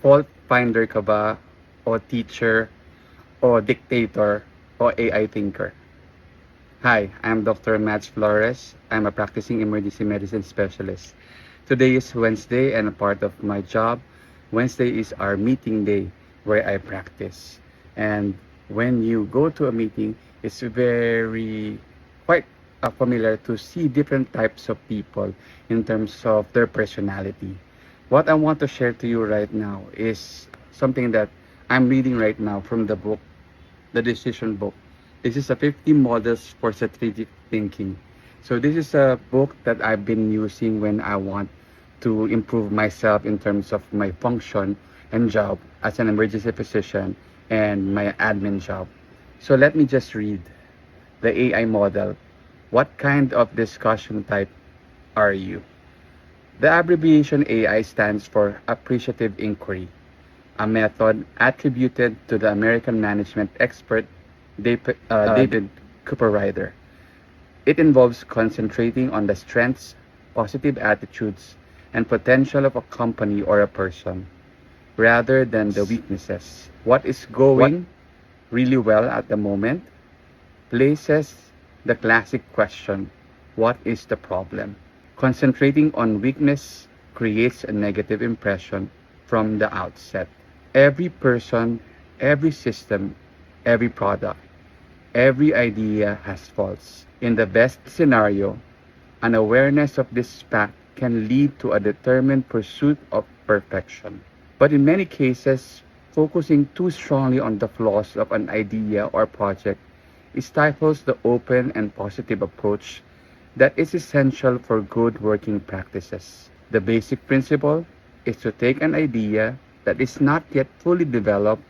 Fault finder ka ba? O teacher? O dictator? O AI thinker? Hi, I'm Dr. Max Flores. I'm a practicing emergency medicine specialist. Today is Wednesday, and a part of my job, Wednesday is our meeting day where I practice. And when you go to a meeting, it's very quite familiar to see different types of people in terms of their personality. What I want to share to you right now is something that I'm reading right now from the book, the Decision Book. This is a 50 models for strategic thinking. So this is a book that I've been using when I want to improve myself in terms of my function and job as an emergency physician and my admin job. So let me just read the AI model. What kind of discussion type are you? The abbreviation AI stands for Appreciative Inquiry, a method attributed to the American management expert David Cooper Ryder. It involves concentrating on the strengths, positive attitudes, and potential of a company or a person, rather than the weaknesses. What is going really well at the moment places the classic question, what is the problem? Concentrating on weakness creates a negative impression from the outset. Every person, every system, every product, every idea has faults. In the best scenario, an awareness of this fact can lead to a determined pursuit of perfection. But in many cases, focusing too strongly on the flaws of an idea or project stifles the open and positive approach that is essential for good working practices. The basic principle is to take an idea that is not yet fully developed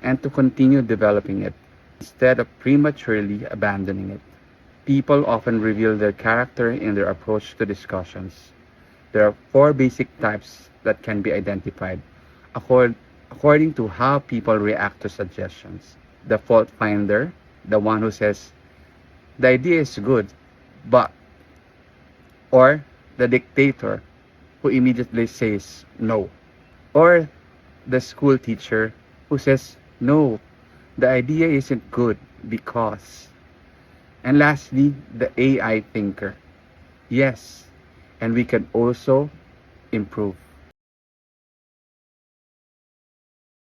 and to continue developing it instead of prematurely abandoning it. People often reveal their character in their approach to discussions. There are four basic types that can be identified according to how people react to suggestions. The fault finder, the one who says, the idea is good, but, or the dictator who immediately says no, or the school teacher who says, no, the idea isn't good because. And lastly, the AI thinker. Yes, and we can also improve.